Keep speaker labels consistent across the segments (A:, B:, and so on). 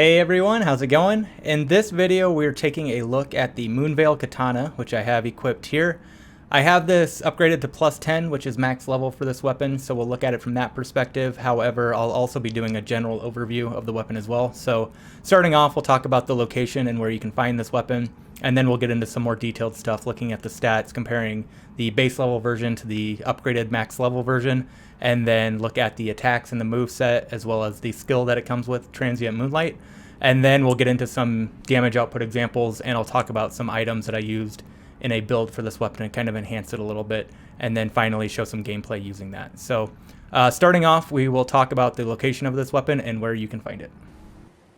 A: Hey everyone, how's it going? In this video we're taking a look at the Moonveil Katana, which I have equipped here. I have this upgraded to plus 10, which is max level for this weapon, so we'll look at it from that perspective. However, I'll also be doing a general overview of the weapon as well. So starting off, we'll talk about the location and where you can find this weapon, and then we'll get into some more detailed stuff, looking at the stats, comparing the base level version to the upgraded max level version, and then look at the attacks and the moveset, as well as the skill that it comes with, Transient Moonlight. And then we'll get into some damage output examples, and I'll talk about some items that I used in a build for this weapon and kind of enhance it a little bit, and then finally show some gameplay using that. So starting off, we will talk about the location of this weapon and where you can find it.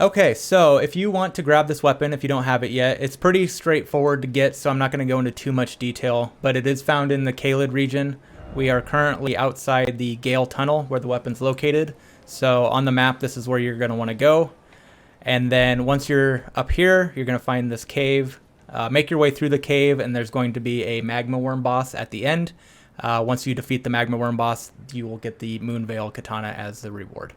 A: Okay, so if you want to grab this weapon, if you don't have it yet, it's pretty straightforward to get, so I'm not going to go into too much detail, but it is found in the Caelid region. We are currently outside the Gael Tunnel where the weapon's located. So on the map, this is where you're going to want to go. And then once you're up here, you're going to find this cave. Make your way through the cave, and there's going to be a magma wyrm boss at the end. Once you defeat the magma wyrm boss, you will get the Moonveil Katana as the reward.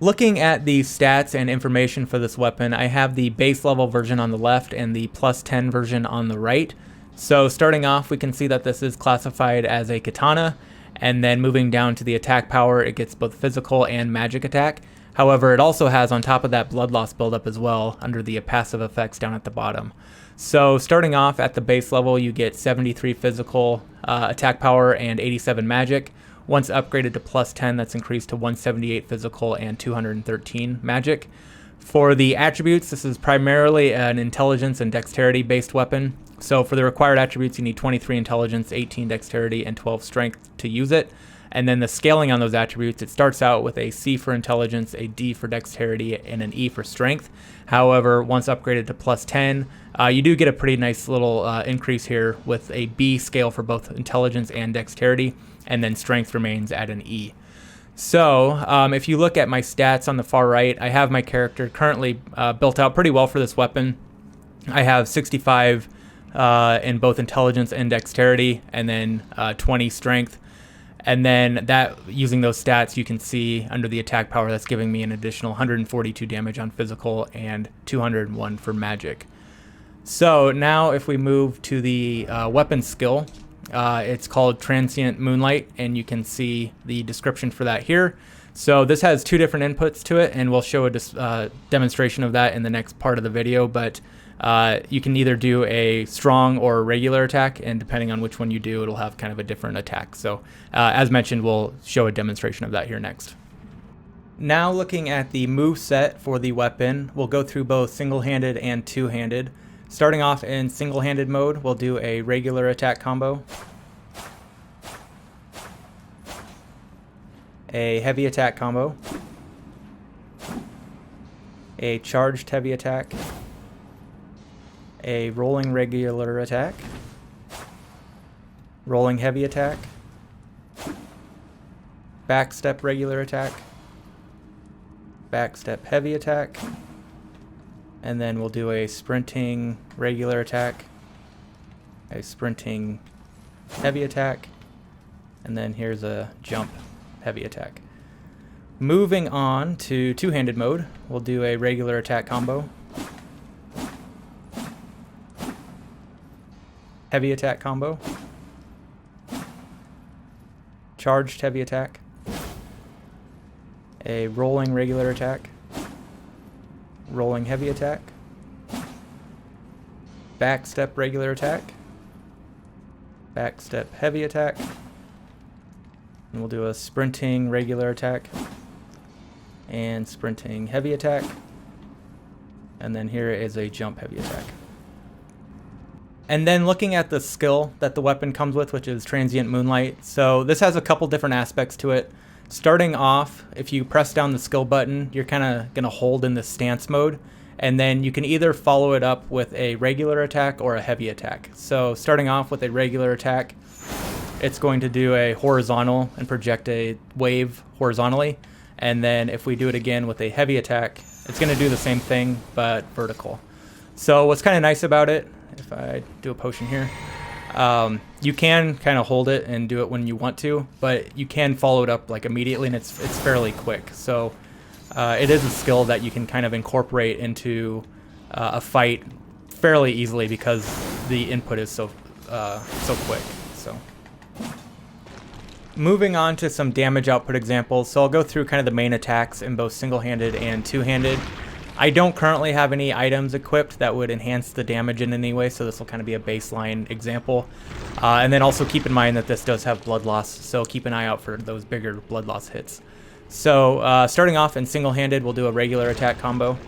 A: Looking at the stats and information for this weapon, I have the base level version on the left and the plus 10 version on the right. So starting off, we can see that this is classified as a katana, and then moving down to the attack power, it gets both physical and magic attack. However, it also has on top of that blood loss buildup as well under the passive effects down at the bottom. So starting off at the base level, you get 73 physical attack power and 87 magic. Once upgraded to plus 10, that's increased to 178 physical and 213 magic. For the attributes, this is primarily an intelligence and dexterity based weapon. So for the required attributes, you need 23 intelligence, 18 dexterity, and 12 strength to use it. And then the scaling on those attributes, it starts out with a C for intelligence, a D for dexterity, and an E for strength. However, once upgraded to plus 10, you do get a pretty nice little increase here with a B scale for both intelligence and dexterity, and then strength remains at an E. So if you look at my stats on the far right, I have my character currently built out pretty well for this weapon. I have 65 in both intelligence and dexterity, and then 20 strength. And then that, using those stats, you can see under the attack power, that's giving me an additional 142 damage on physical and 201 for magic. So now if we move to the weapon skill, it's called Transient Moonlight, and you can see the description for that here. So this has two different inputs to it, and we'll show a demonstration of that in the next part of the video, but you can either do a strong or a regular attack, and depending on which one you do, it'll have kind of a different attack. So as mentioned, we'll show a demonstration of that here next. Now looking at the move set for the weapon, we'll go through both single-handed and two-handed. Starting off in single-handed mode, we'll do a regular attack combo, a heavy attack combo, a charged heavy attack, a rolling regular attack, rolling heavy attack, backstep regular attack, backstep heavy attack, and then we'll do a sprinting regular attack, a sprinting heavy attack, and then here's a jump heavy attack. Moving on to two-handed mode, we'll do a regular attack combo, heavy attack combo, charged heavy attack, a rolling regular attack, rolling heavy attack, backstep regular attack, backstep heavy attack, and we'll do a sprinting regular attack and sprinting heavy attack, and then here is a jump heavy attack. And then looking at the skill that the weapon comes with, which is Transient Moonlight. So this has a couple different aspects to it. Starting off, if you press down the skill button, you're kind of going to hold in the stance mode. And then you can either follow it up with a regular attack or a heavy attack. So starting off with a regular attack, it's going to do a horizontal and project a wave horizontally. And then if we do it again with a heavy attack, it's going to do the same thing, but vertical. So what's kind of nice about it, if I do a potion here, you can kind of hold it and do it when you want to, but you can follow it up like immediately, and it's fairly quick. So It is a skill that you can kind of incorporate into a fight fairly easily because the input is so quick. So, moving on to some damage output examples. So I'll go through kind of the main attacks in both single-handed and two-handed. I don't currently have any items equipped that would enhance the damage in any way, so this will kind of be a baseline example. And then also keep in mind that this does have blood loss, so keep an eye out for those bigger blood loss hits. So starting off in single-handed, we'll do a regular attack combo.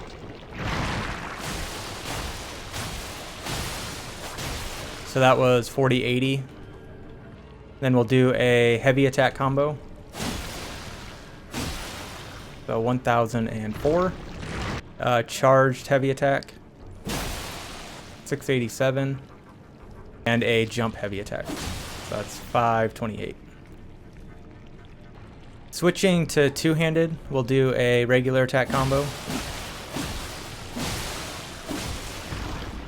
A: So that was 40-80. Then we'll do a heavy attack combo. So 1004. Charged heavy attack. 687. And a jump heavy attack. So that's 528. Switching to two-handed, we'll do a regular attack combo.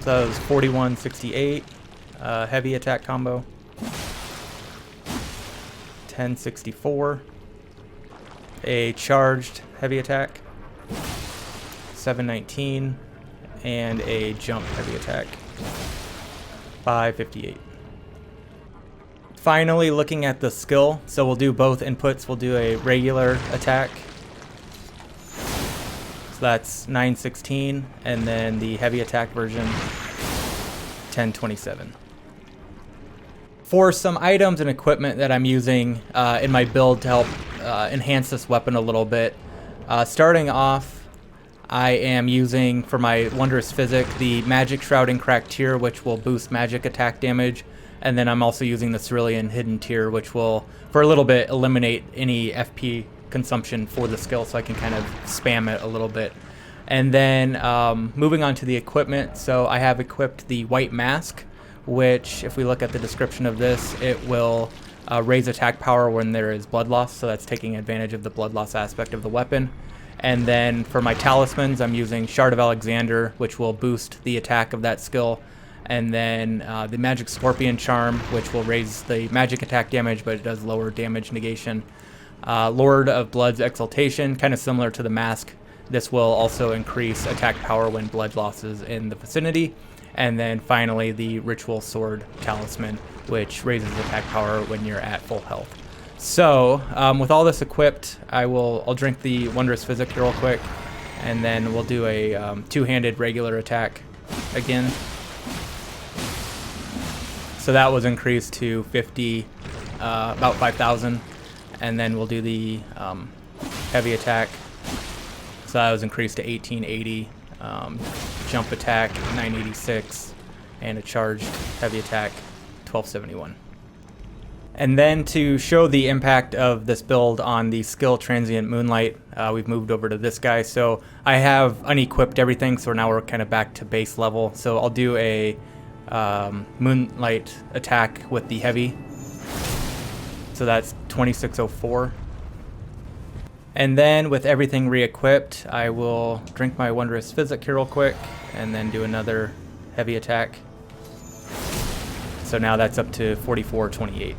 A: So that was 4168. Heavy attack combo. 1064. A charged heavy attack. 719. And a jump heavy attack. 558. Finally, looking at the skill, so we'll do both inputs. We'll do a regular attack. So that's 916, and then the heavy attack version, 1027. For some items and equipment that I'm using in my build to help enhance this weapon a little bit, starting off, I am using, for my Wondrous Physic, the Magic Shroud and Cracked Tier, which will boost magic attack damage. And then I'm also using the Cerulean Hidden Tier, which will, for a little bit, eliminate any FP consumption for the skill, so I can kind of spam it a little bit. And then moving on to the equipment, so I have equipped the White Mask, which, if we look at the description of this, it will raise attack power when there is blood loss, so that's taking advantage of the blood loss aspect of the weapon. And then for my talismans, I'm using Shard of Alexander, which will boost the attack of that skill. And then the Magic Scorpion Charm, which will raise the magic attack damage, but it does lower damage negation. Lord of Blood's Exaltation, kind of similar to the mask. This will also increase attack power when blood loss is in the vicinity. And then finally, the Ritual Sword Talisman, which raises attack power when you're at full health. So, with all this equipped, I'll drink the Wondrous Physic here real quick, and then we'll do a two-handed regular attack again. So that was increased to 50, about 5,000, and then we'll do the heavy attack. So that was increased to 1880, jump attack 986, and a charged heavy attack 1271. And then to show the impact of this build on the skill Transient Moonlight, we've moved over to this guy. So I have unequipped everything, so now we're kind of back to base level. So I'll do a Moonlight attack with the heavy. So that's 2604. And then with everything re-equipped, I will drink my Wondrous Physic here real quick, and then do another heavy attack. So now that's up to 4428.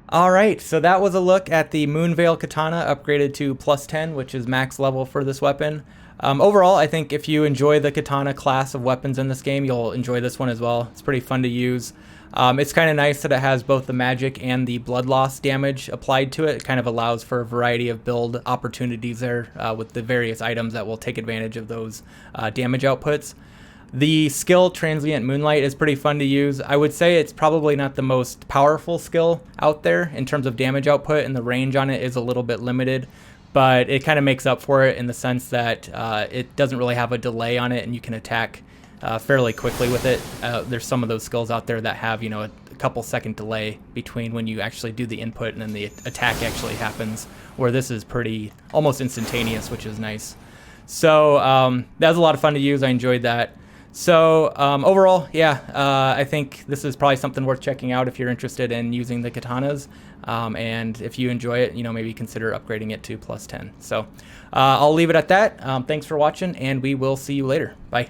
A: All right, so that was a look at the Moonveil Katana upgraded to +10, which is max level for this weapon. Overall, I think if you enjoy the Katana class of weapons in this game, you'll enjoy this one as well. It's pretty fun to use. It's kind of nice that it has both the magic and the blood loss damage applied to it. It kind of allows for a variety of build opportunities there with the various items that will take advantage of those damage outputs. The skill Transient Moonlight is pretty fun to use. I would say it's probably not the most powerful skill out there in terms of damage output, and the range on it is a little bit limited, but it kind of makes up for it in the sense that it doesn't really have a delay on it, and you can attack fairly quickly with it. There's some of those skills out there that have, you know, a couple second delay between when you actually do the input and then the attack actually happens, where this is pretty almost instantaneous, which is nice. So that was a lot of fun to use. I enjoyed that. So overall, yeah, I think this is probably something worth checking out if you're interested in using the katanas. And if you enjoy it, you know, maybe consider upgrading it to +10. So I'll leave it at that. Thanks for watching, and we will see you later. Bye.